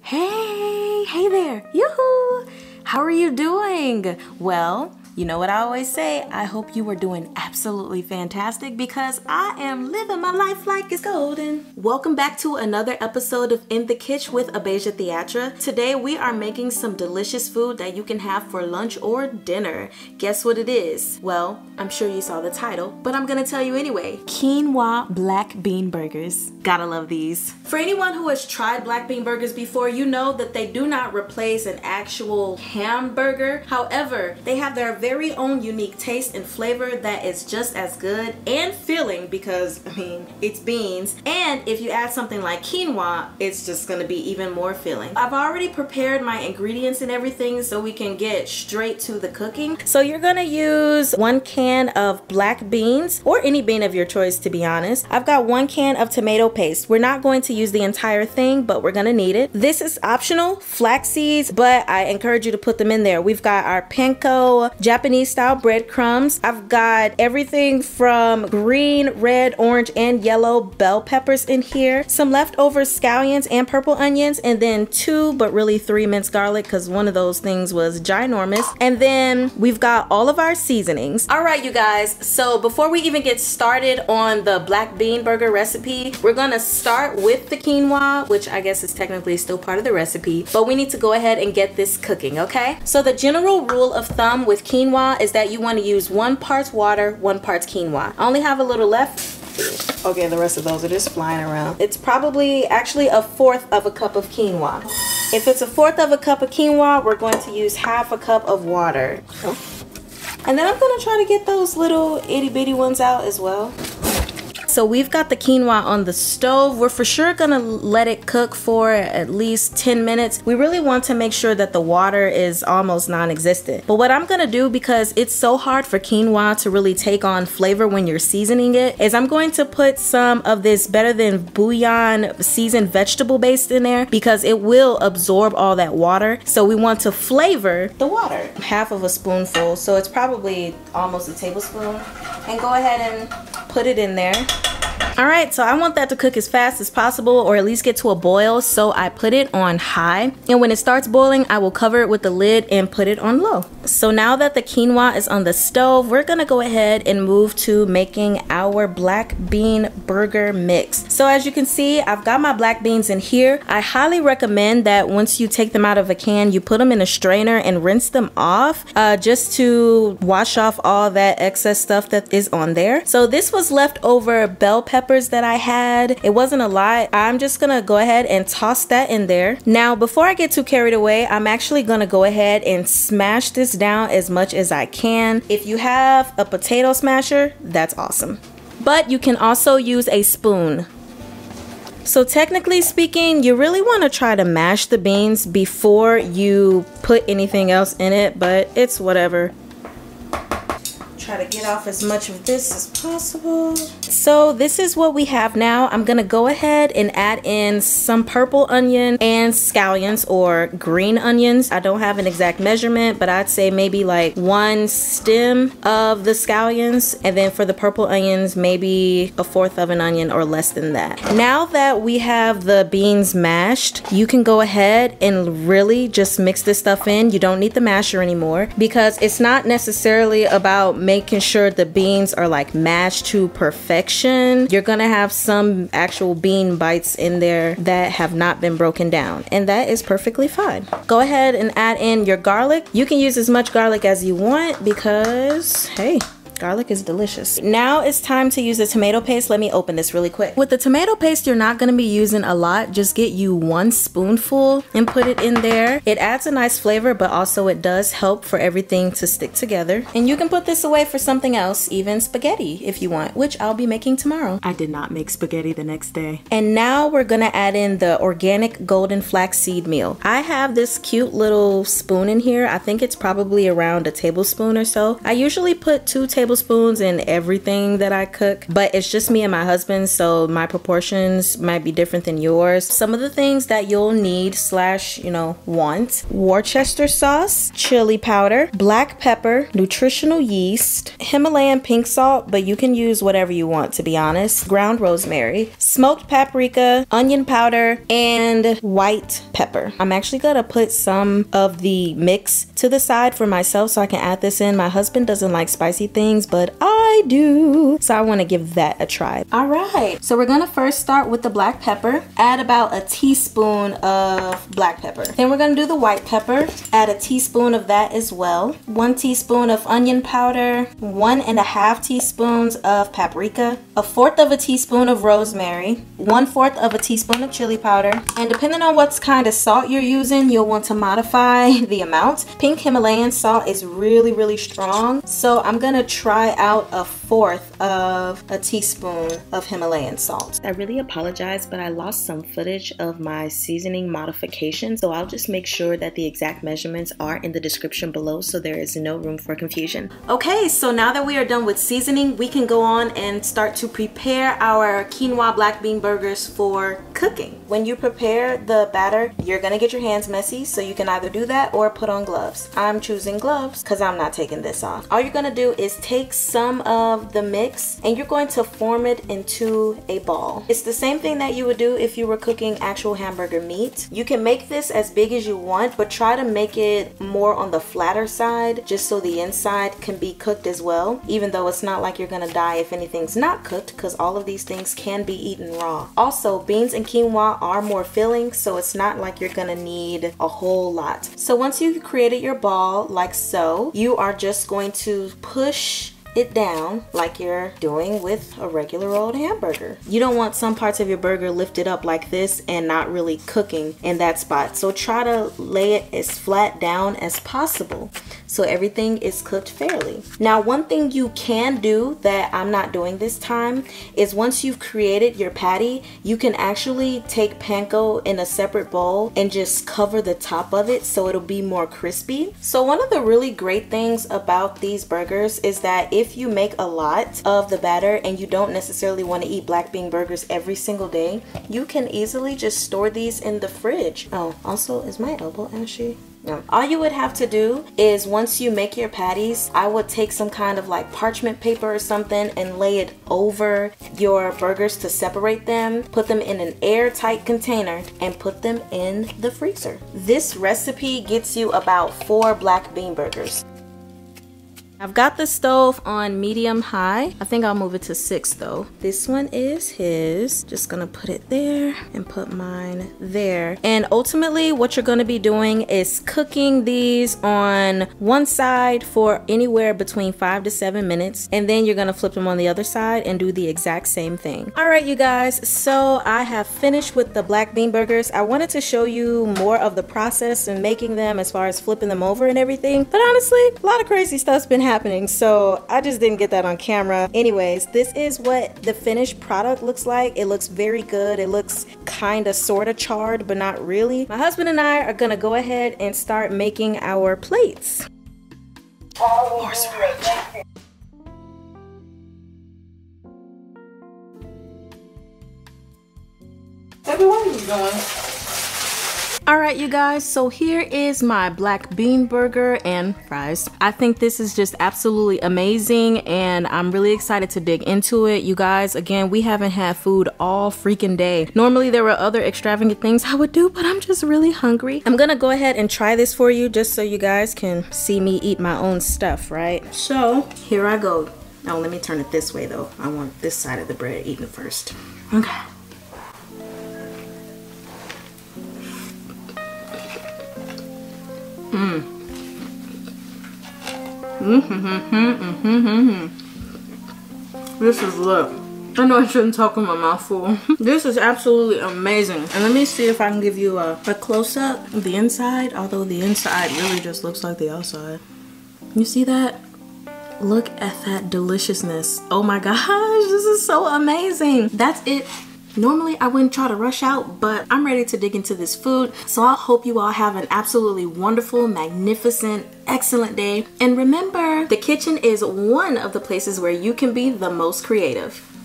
Hey there, yoo-hoo! How are you doing? Well, you know what I always say, I hope you are doing absolutely fantastic because I am living my life like it's golden. Welcome back to another episode of In the Kitchen with Abeja Theatra. Today we are making some delicious food that you can have for lunch or dinner. Guess what it is? Well, I'm sure you saw the title, but I'm gonna tell you anyway. Quinoa Black Bean Burgers. Gotta love these. For anyone who has tried black bean burgers before, you know that they do not replace an actual hamburger. However, they have their very own unique taste and flavor that is just as good and filling because, I mean, it's beans. And if you add something like quinoa, it's just gonna be even more filling. I've already prepared my ingredients and everything so we can get straight to the cooking. So you're gonna use 1 can of black beans, or any bean of your choice to be honest. I've got 1 can of tomato paste. We're not going to use the entire thing, but we're gonna need it. This is optional, flax seeds, but I encourage you to put them in there. We've got our panko Japanese style breadcrumbs. I've got everything from green, red, orange, and yellow bell peppers in here. Some leftover scallions and purple onions, and then 2, but really 3 minced garlic because one of those things was ginormous. And then we've got all of our seasonings. All right, you guys, so before we even get started on the black bean burger recipe, we're gonna start with the quinoa, which I guess is technically still part of the recipe, but we need to go ahead and get this cooking, okay? So the general rule of thumb with quinoa is that you want to use 1 part water, 1 part quinoa. I only have a little left. Okay, the rest of those are just flying around. It's probably actually 1/4 of a cup of quinoa. If it's 1/4 of a cup of quinoa, we're going to use 1/2 cup of water. And then I'm gonna try to get those little itty bitty ones out as well. So we've got the quinoa on the stove. We're for sure gonna let it cook for at least 10 minutes. We really want to make sure that the water is almost non-existent. But what I'm gonna do, because it's so hard for quinoa to really take on flavor when you're seasoning it, is I'm going to put some of this Better Than Bouillon seasoned vegetable base in there because it will absorb all that water. So we want to flavor the water. 1/2 spoonful, so it's probably almost a tablespoon. And go ahead and put it in there. Alright, so I want that to cook as fast as possible, or at least get to a boil, so I put it on high. And when it starts boiling, I will cover it with the lid and put it on low. So now that the quinoa is on the stove, we're gonna go ahead and move to making our black bean burger mix. So as you can see, I've got my black beans in here. I highly recommend that once you take them out of a can, you put them in a strainer and rinse them off, just to wash off all that excess stuff that is on there. So this was leftover bell peppers that I had. It wasn't a lot. I'm just gonna go ahead and toss that in there. Now, before I get too carried away, I'm actually gonna go ahead and smash this down as much as I can. If you have a potato smasher, that's awesome. But you can also use a spoon. So technically speaking, you really want to try to mash the beans before you put anything else in it, but it's whatever. Try to get off as much of this as possible. So this is what we have now. I'm gonna go ahead and add in some purple onion and scallions, or green onions. I don't have an exact measurement, but I'd say maybe like 1 stem of the scallions, and then for the purple onions, maybe 1/4 of an onion or less than that. Now that we have the beans mashed, you can go ahead and really just mix this stuff in. You don't need the masher anymore because it's not necessarily about making sure the beans are like mashed to perfection. You're gonna have some actual bean bites in there that have not been broken down, and that is perfectly fine. Go ahead and add in your garlic. You can use as much garlic as you want because, hey, garlic is delicious. Now it's time to use the tomato paste. Let me open this really quick. With the tomato paste, you're not gonna be using a lot. Just get you 1 spoonful and put it in there. It adds a nice flavor, but also it does help for everything to stick together. And you can put this away for something else, even spaghetti if you want, which I'll be making tomorrow. I did not make spaghetti the next day. And now we're gonna add in the organic golden flaxseed meal. I have this cute little spoon in here. I think it's probably around a tablespoon or so. I usually put 2 tablespoons tablespoons in everything that I cook, but it's just me and my husband, so my proportions might be different than yours. Some of the things that you'll need slash, you know, want: Worcester sauce, chili powder, black pepper, nutritional yeast, Himalayan pink salt, but you can use whatever you want, to be honest, ground rosemary, smoked paprika, onion powder, and white pepper. I'm actually gonna put some of the mix to the side for myself so I can add this in. My husband doesn't like spicy things, but I do, so I want to give that a try. All right, so we're gonna first start with the black pepper. Add about a teaspoon of black pepper. Then we're gonna do the white pepper. Add a teaspoon of that as well. 1 teaspoon of onion powder, 1.5 teaspoons of paprika, 1/4 of a teaspoon of rosemary, 1/4 of a teaspoon of chili powder, and depending on what kind of salt you're using, you'll want to modify the amount. Pink Himalayan salt is really strong, so I'm gonna try out 1/4 of a teaspoon of Himalayan salt. I really apologize, but I lost some footage of my seasoning modification, so I'll just make sure that the exact measurements are in the description below so there is no room for confusion. Okay, so now that we are done with seasoning, we can go on and start to prepare our quinoa black bean burgers for cooking. When you prepare the batter, you're gonna get your hands messy, so you can either do that or put on gloves. I'm choosing gloves because I'm not taking this off. All you're gonna do is take some of the mix and you're going to form it into a ball. It's the same thing that you would do if you were cooking actual hamburger meat. You can make this as big as you want, but try to make it more on the flatter side just so the inside can be cooked as well, even though it's not like you're gonna die if anything's not cooked, because all of these things can be eaten raw. Also, beans and quinoa are more filling, so it's not like you're gonna need a whole lot. So once you've created your ball like so, you are just going to push it down like you're doing with a regular old hamburger. You don't want some parts of your burger lifted up like this and not really cooking in that spot. So try to lay it as flat down as possible so everything is cooked fairly. Now, one thing you can do that I'm not doing this time is once you've created your patty, you can actually take panko in a separate bowl and just cover the top of it so it'll be more crispy. So one of the really great things about these burgers is that if you make a lot of the batter and you don't necessarily want to eat black bean burgers every single day, you can easily just store these in the fridge. Oh, also, is my elbow ashy? No. All you would have to do is once you make your patties, I would take some kind of like parchment paper or something and lay it over your burgers to separate them, put them in an airtight container, and put them in the freezer. This recipe gets you about 4 black bean burgers. I've got the stove on medium high. I think I'll move it to 6 though. This one is his. Just gonna put it there and put mine there. And ultimately what you're gonna be doing is cooking these on one side for anywhere between 5 to 7 minutes. And then you're gonna flip them on the other side and do the exact same thing. All right, you guys, so I have finished with the black bean burgers. I wanted to show you more of the process in making them as far as flipping them over and everything. But honestly, a lot of crazy stuff's been happening, so I just didn't get that on camera. Anyways, this is what the finished product looks like. It looks very good. It looks kind of sort of charred, but not really. My husband and I are gonna go ahead and start making our plates. Everyone is going. Alright, you guys, so here is my black bean burger and fries. I think this is just absolutely amazing and I'm really excited to dig into it. You guys, again, we haven't had food all freaking day. Normally there were other extravagant things I would do, but I'm just really hungry. I'm gonna go ahead and try this for you just so you guys can see me eat my own stuff, right? So here I go. Now let me turn it this way though. I want this side of the bread eaten first. Okay. This is lit. I know I shouldn't talk with my mouth full. This is absolutely amazing. And let me see if I can give you a close-up of the inside, although the inside really just looks like the outside. You see that? Look at that deliciousness. Oh my gosh, this is so amazing. That's it Normally I wouldn't try to rush out, but I'm ready to dig into this food. So I hope you all have an absolutely wonderful, magnificent, excellent day. And remember, the kitchen is one of the places where you can be the most creative.